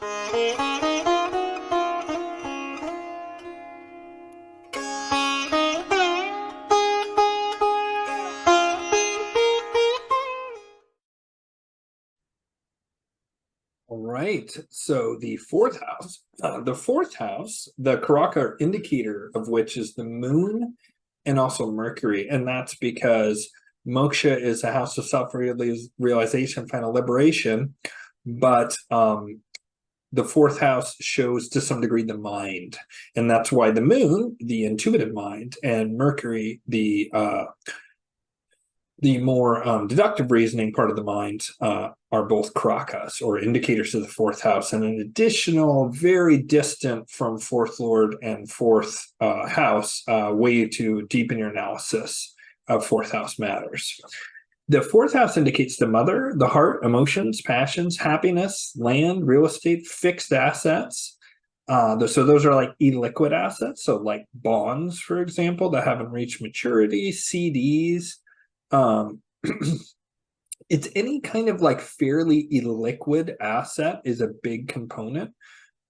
All right. So the fourth house, the Karaka indicator of which is the moon and also Mercury. And that's because moksha is a house of self-realization, final liberation. But the fourth house shows to some degree the mind. And that's why the moon, the intuitive mind, and Mercury, the more deductive reasoning part of the mind are both karakas or indicators of the fourth house, and an additional, very distant from fourth lord and fourth house way to deepen your analysis of fourth house matters. The fourth house indicates the mother, the heart, emotions, passions, happiness, land, real estate, fixed assets. So those are like illiquid assets, so like bonds, for example, that haven't reached maturity, CDs. It's any kind of like fairly illiquid asset is a big component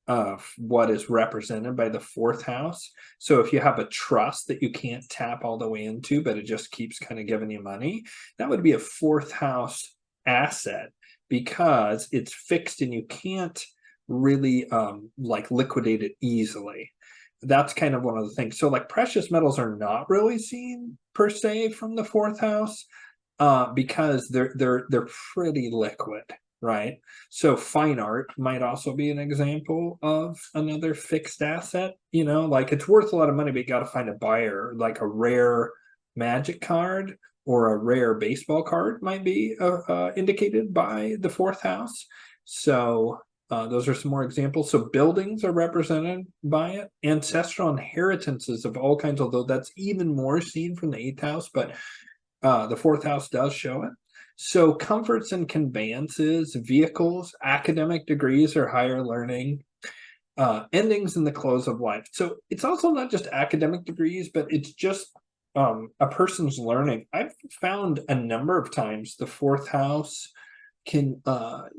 of what is represented by the fourth house. So if you have a trust that you can't tap all the way into, but it just keeps kind of giving you money, that would be a fourth house asset because it's fixed and you can't really like liquidate it easily. That's kind of one of the things. So like precious metals are not really seen per se from the fourth house because they're pretty liquid, right? So fine art might also be an example of another fixed asset. You know, like it's worth a lot of money, but you got to find a buyer. Like a rare magic card or a rare baseball card might be indicated by the fourth house. So those are some more examples. So buildings are represented by it. Ancestral inheritances of all kinds, although that's even more seen from the eighth house, but the fourth house does show it. So comforts and conveyances, vehicles, academic degrees or higher learning, endings in the close of life. So it's also not just academic degrees, but it's just a person's learning. I've found a number of times the fourth house can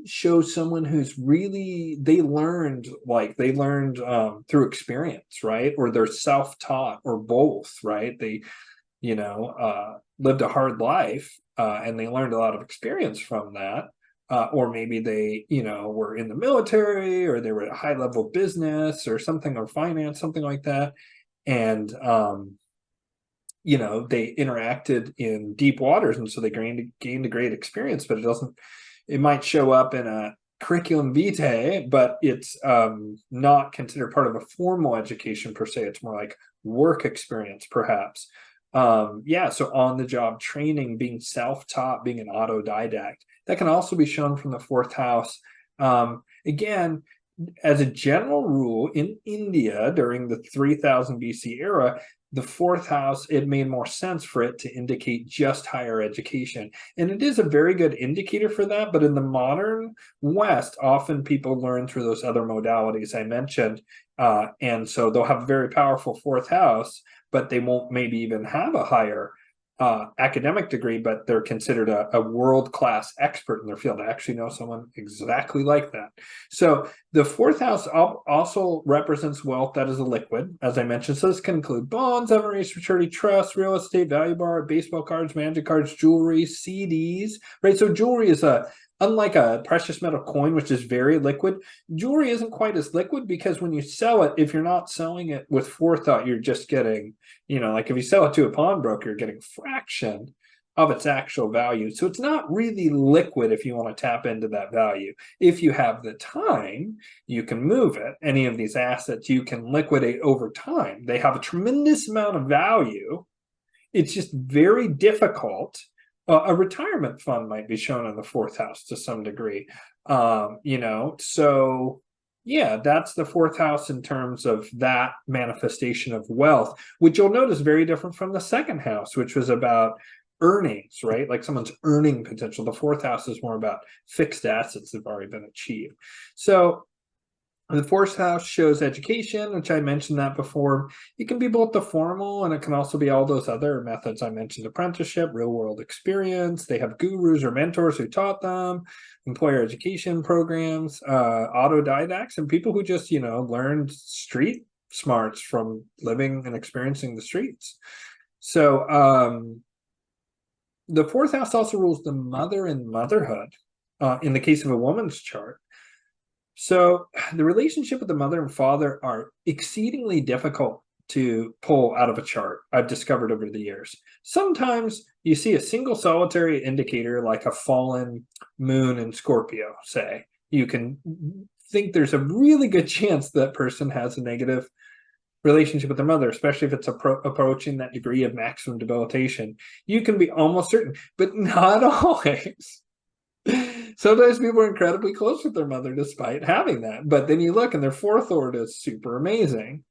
show someone who's really they learned through experience, right? Or they're self-taught or both, right? They lived a hard life and they learned a lot of experience from that. Or maybe they were in the military or they were at a high level business or something, or finance, something like that. And they interacted in deep waters, and so they gained a great experience, but it might show up in a curriculum vitae, but it's not considered part of a formal education per se. It's more like work experience, perhaps. So on-the-job training, being self-taught, being an autodidact, that can also be shown from the fourth house. Again, as a general rule, in India during the 3000 BC era, the fourth house, it made more sense for it to indicate just higher education. And it is a very good indicator for that. But in the modern West, often people learn through those other modalities I mentioned. And so they'll have a very powerful fourth house, but they won't maybe even have a higher academic degree, but they're considered a world-class expert in their field. I actually know someone exactly like that. So the fourth house also represents wealth that is a liquid, as I mentioned. So this can include bonds, unraised maturity, trust, real estate, value bar, baseball cards, magic cards, jewelry, CDs, right? So jewelry is unlike a precious metal coin, which is very liquid, jewelry isn't quite as liquid because when you sell it, if you're not selling it with forethought, you're just getting, like if you sell it to a pawnbroker, you're getting a fraction of its actual value. So it's not really liquid if you want to tap into that value. If you have the time, you can move it. Any of these assets you can liquidate over time. They have a tremendous amount of value. It's just very difficult. A retirement fund might be shown in the fourth house to some degree. So yeah, that's the fourth house in terms of that manifestation of wealth, which you'll notice very different from the second house, which was about earnings, right? Like someone's earning potential. The fourth house is more about fixed assets that have already been achieved. So The fourth house shows education, which I mentioned that before. It can be both the formal, and it can also be all those other methods I mentioned: apprenticeship, real world experience. They have gurus or mentors who taught them, employer education programs, autodidacts, and people who just, learned street smarts from living and experiencing the streets. So the fourth house also rules the mother and motherhood in the case of a woman's chart. So the relationship with the mother and father are exceedingly difficult to pull out of a chart, I've discovered over the years. Sometimes you see a single solitary indicator like a fallen moon in Scorpio, say. You can think there's a really good chance that person has a negative relationship with their mother, especially if it's approaching that degree of maximum debilitation. You can be almost certain, but not always. Sometimes people are incredibly close with their mother despite having that, but then you look and their fourth lord is super amazing,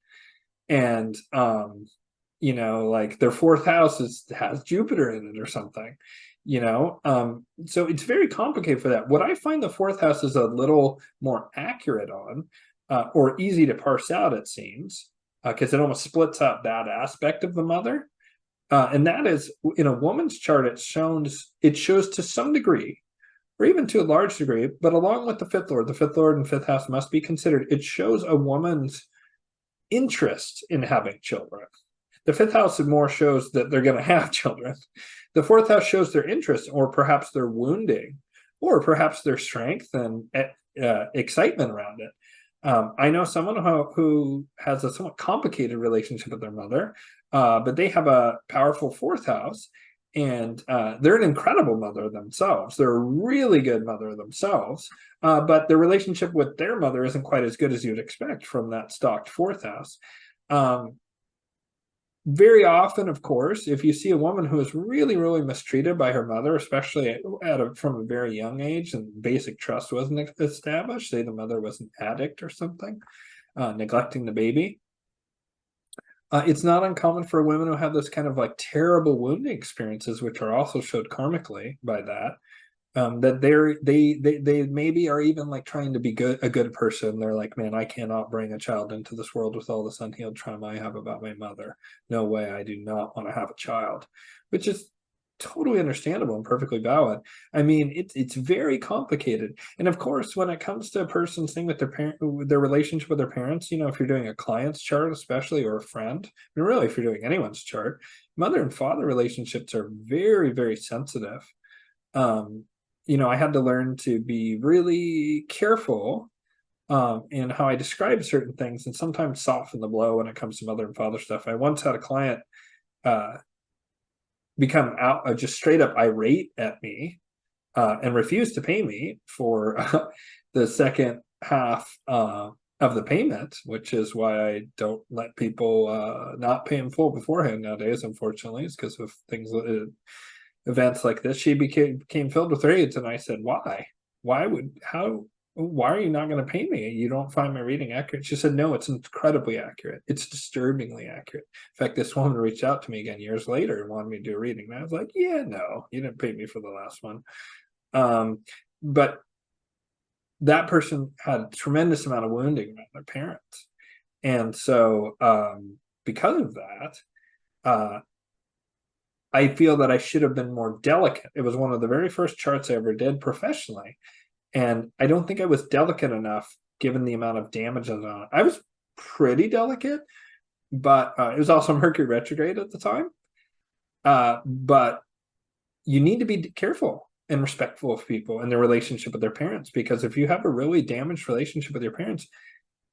and like their fourth house has Jupiter in it or something, so it's very complicated for that. What I find the fourth house is a little more accurate on, or easy to parse out, it seems, because it almost splits up that aspect of the mother, and that is, in a woman's chart, it shows to some degree, or even to a large degree, but along with the fifth lord and fifth house must be considered. It shows a woman's interest in having children. The fifth house more shows that they're going to have children. The fourth house shows their interest, or perhaps their wounding, or perhaps their strength and excitement around it. I know someone who has a somewhat complicated relationship with their mother, but they have a powerful fourth house, and they're an incredible mother themselves. They're a really good mother themselves, but their relationship with their mother isn't quite as good as you'd expect from that stocked fourth house. Very often, of course, if you see a woman who is really, really mistreated by her mother, especially from a very young age, and basic trust wasn't established, say the mother was an addict or something, neglecting the baby, it's not uncommon for women who have this kind of like terrible wounding experiences, which are also showed karmically by that, that they maybe are even like trying to be a good person. They're like, man, I cannot bring a child into this world with all this unhealed trauma I have about my mother. No way, I do not want to have a child, which is totally understandable and perfectly valid. I mean, it's very complicated. And of course, when it comes to a person's thing with their relationship with their parents, if you're doing a client's chart, especially, or a friend, and really if you're doing anyone's chart, mother and father relationships are very, very sensitive. I had to learn to be really careful in how I describe certain things, and sometimes soften the blow when it comes to mother and father stuff. I once had a client become just straight up irate at me and refuse to pay me for the second half of the payment, which is why I don't let people not pay in full beforehand nowadays, unfortunately. It's because of things, events like this. She became filled with rage, and I said, why are you not going to pay me? You don't find my reading accurate? She said, no, it's incredibly accurate. It's disturbingly accurate. In fact, this woman reached out to me again years later and wanted me to do a reading, and I was like, yeah, no, you didn't pay me for the last one. But that person had a tremendous amount of wounding around their parents, and so because of that, I feel that I should have been more delicate. It was one of the very first charts I ever did professionally, and I don't think I was delicate enough given the amount of damage on it. I was pretty delicate, but it was also Mercury retrograde at the time. But you need to be careful and respectful of people and their relationship with their parents, because if you have a really damaged relationship with your parents,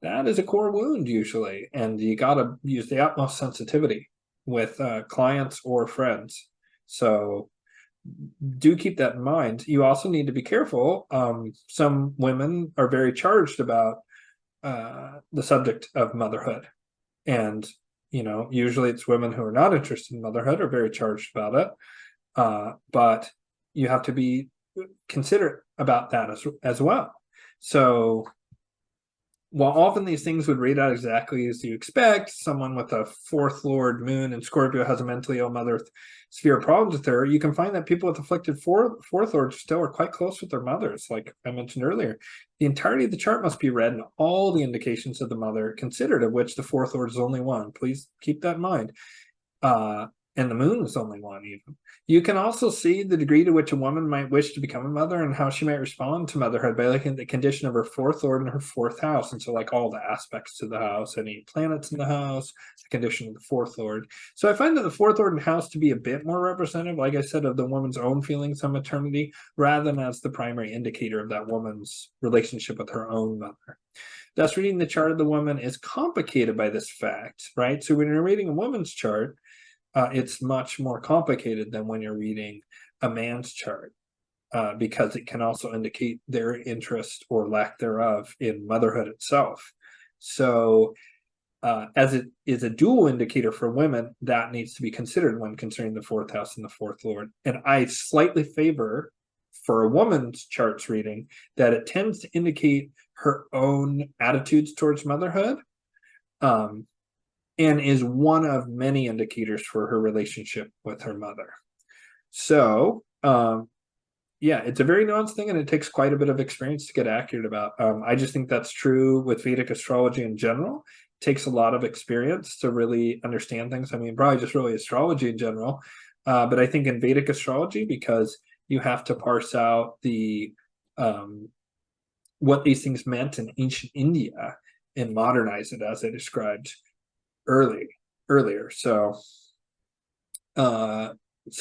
that is a core wound usually, and you got to use the utmost sensitivity with clients or friends. So do keep that in mind. You also need to be careful. Some women are very charged about the subject of motherhood, and usually it's women who are not interested in motherhood are very charged about it. But you have to be considerate about that as well. So while often these things would read out exactly as you expect, someone with a fourth lord moon in Scorpio has a mentally ill mother with severe problems with her, you can find that people with afflicted fourth lords still are quite close with their mothers, like I mentioned earlier. The entirety of the chart must be read and all the indications of the mother considered, of which the fourth lord is only one. Please keep that in mind. And the moon is only one even. You can also see the degree to which a woman might wish to become a mother and how she might respond to motherhood by looking at the condition of her fourth lord and her fourth house. And so like all the aspects to the house, any planets in the house, the condition of the fourth lord. So I find that the fourth lord and house to be a bit more representative, like I said, of the woman's own feelings on maternity, rather than as the primary indicator of that woman's relationship with her own mother. Thus, reading the chart of the woman is complicated by this fact, right? So when you're reading a woman's chart, it's much more complicated than when you're reading a man's chart, because it can also indicate their interest or lack thereof in motherhood itself. So as it is a dual indicator for women, that needs to be considered when considering the fourth house and the fourth lord. And I slightly favor, for a woman's charts reading, that it tends to indicate her own attitudes towards motherhood, and is one of many indicators for her relationship with her mother. So, yeah, it's a very nuanced thing, and it takes quite a bit of experience to get accurate about. I just think that's true with Vedic astrology in general. It takes a lot of experience to really understand things. I mean, probably just really astrology in general. But I think in Vedic astrology, because you have to parse out the what these things meant in ancient India and modernize it as I described earlier. So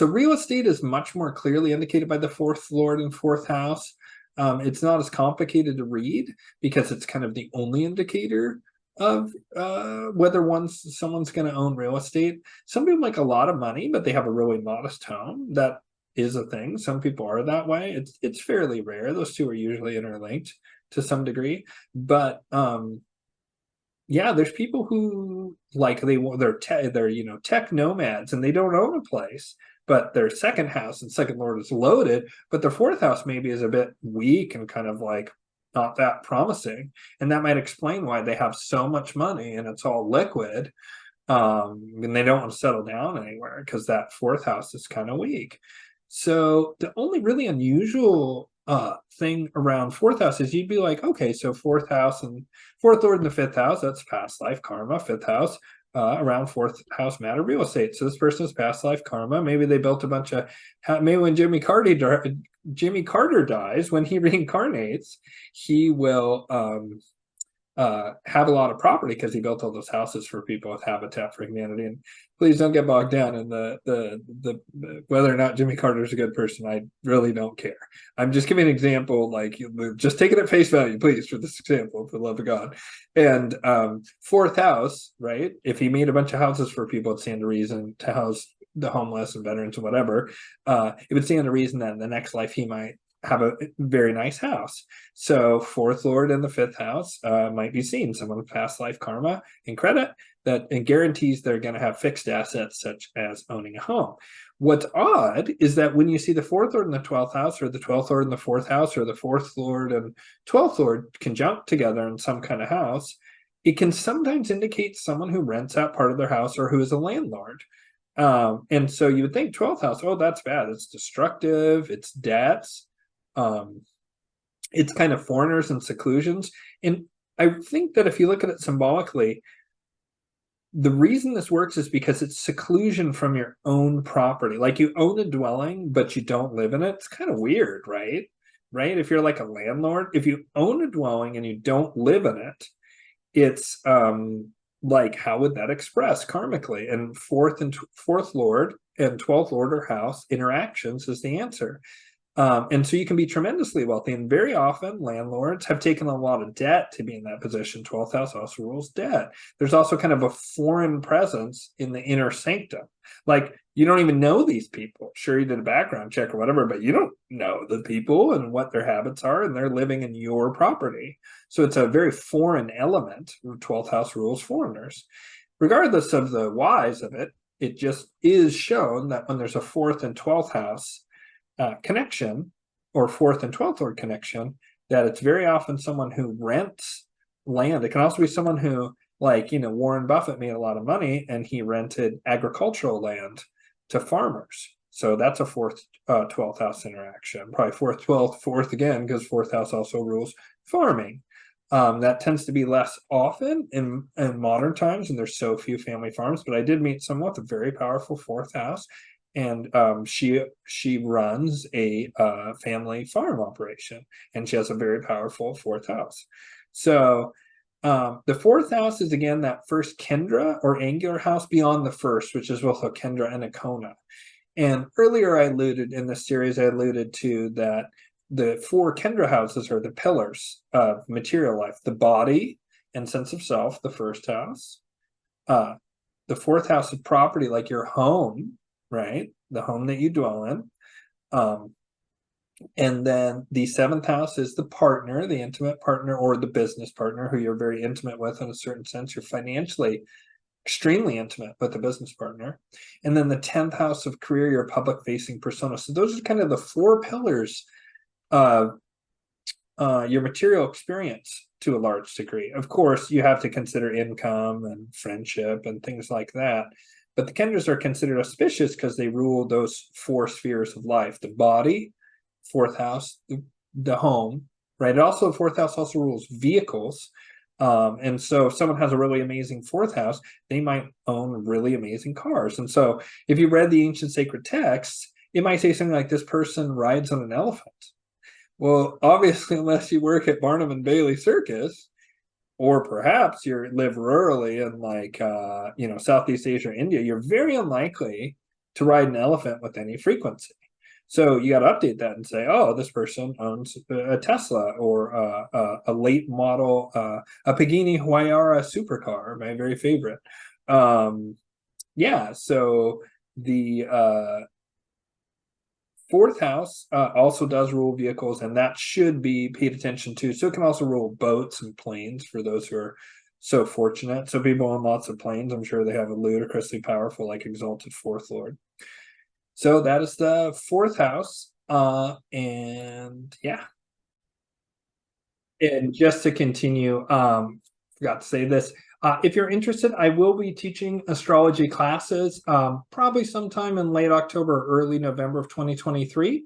real estate is much more clearly indicated by the fourth lord and fourth house. It's not as complicated to read because it's kind of the only indicator of whether someone's going to own real estate. Some people make a lot of money, but they have a really modest home. That is a thing. Some people are that way. It's fairly rare. Those two are usually interlinked to some degree, but yeah, there's people who like they're tech nomads and they don't own a place, but their second house and second lord is loaded, but their fourth house maybe is a bit weak and kind of like not that promising, and that might explain why they have so much money and it's all liquid, and they don't want to settle down anywhere because that fourth house is kind of weak. So the only really unusual thing around fourth house is you'd be like, okay, so fourth house and fourth lord in the fifth house, that's past life karma. Fifth house, around fourth house matter, real estate. So this person's past life karma. Maybe they built a bunch of, maybe when Jimmy Carter dies, when he reincarnates, he will have a lot of property because he built all those houses for people with Habitat for Humanity. And please don't get bogged down in the whether or not Jimmy Carter is a good person. I really don't care. I'm just giving an example, like just take it at face value, please, for this example, for the love of God. And fourth house, right? If he made a bunch of houses for people, it stand to reason to house the homeless and veterans and whatever. It would stand to reason that in the next life he might have a very nice house. So fourth lord in the fifth house might be seen, someone with past life karma and credit that and guarantees they're going to have fixed assets such as owning a home. What's odd is that when you see the fourth lord in the 12th house, or the 12th lord in the fourth house, or the fourth lord and 12th lord conjunct together in some kind of house, it can sometimes indicate someone who rents out part of their house or who is a landlord. And so you would think 12th house, oh, that's bad. It's destructive. It's debts. It's kind of foreigners and seclusions. And I think that if you look at it symbolically, the reason this works is because it's seclusion from your own property. Like you own a dwelling, but you don't live in it. It's kind of weird, right? Right? If you're like a landlord, if you own a dwelling and you don't live in it, it's like, how would that express karmically? And fourth lord and 12th lord or house interactions is the answer. And so you can be tremendously wealthy, and very often landlords have taken a lot of debt to be in that position. 12th house also rules debt. There's also kind of a foreign presence in the inner sanctum. Like you don't even know these people. Sure, you did a background check or whatever, but you don't know the people and what their habits are, and they're living in your property. So it's a very foreign element. 12th house rules foreigners. Regardless of the whys of it, it just is shown that when there's a fourth and 12th house connection, or fourth and 12th lord connection, that it's very often someone who rents land. It can also be someone who, like, Warren Buffett made a lot of money and he rented agricultural land to farmers. So that's a fourth, 12th house interaction. Probably fourth, 12th, fourth again, because fourth house also rules farming. That tends to be less often in modern times, and there's so few family farms. But I did meet someone with a very powerful fourth house, and she runs a family farm operation, and she has a very powerful fourth house. So the fourth house is, again, that first Kendra or angular house beyond the first, which is both a Kendra and a Kona. And earlier I alluded in this series, I alluded to that the four Kendra houses are the pillars of material life: the body and sense of self, the first house. The fourth house is property, like your home, right? The home that you dwell in. And then the seventh house is the partner, the intimate partner, or the business partner who you're very intimate with in a certain sense. You're financially extremely intimate with the business partner. And then the 10th house of career, your public facing persona. So those are kind of the four pillars of your material experience to a large degree. Of course, you have to consider income and friendship and things like that. But the Kendras are considered auspicious because they rule those four spheres of life: the body, fourth house, the home, right? Also, the fourth house also rules vehicles. And so if someone has a really amazing fourth house, they might own really amazing cars. And so if you read the ancient sacred texts, it might say something like, this person rides on an elephant. Well, obviously, unless you work at Barnum and Bailey Circus, or perhaps you live rurally in, like, Southeast Asia or India, you're very unlikely to ride an elephant with any frequency. So you got to update that and say, oh, this person owns a Tesla or a late model, a Pagani Huayara supercar, my very favorite. Yeah, so the fourth house also does rule vehicles, and that should be paid attention to. So it can also rule boats and planes for those who are so fortunate. So people own lots of planes. I'm sure they have a ludicrously powerful, like, exalted fourth lord. So that is the fourth house. And yeah. And just to continue, forgot to say this. If you're interested, I will be teaching astrology classes probably sometime in late October or early November of 2023.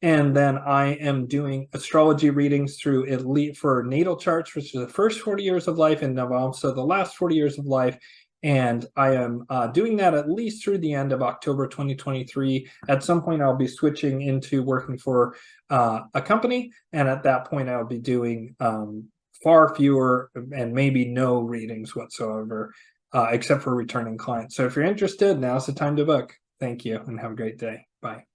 And then I am doing astrology readings through Elite for natal charts, which is the first 40 years of life, and Navamsa, the last 40 years of life. And I am doing that at least through the end of October 2023. At some point, I'll be switching into working for a company. And at that point, I'll be doing far fewer and maybe no readings whatsoever, except for returning clients. So if you're interested, now's the time to book. Thank you and have a great day. Bye.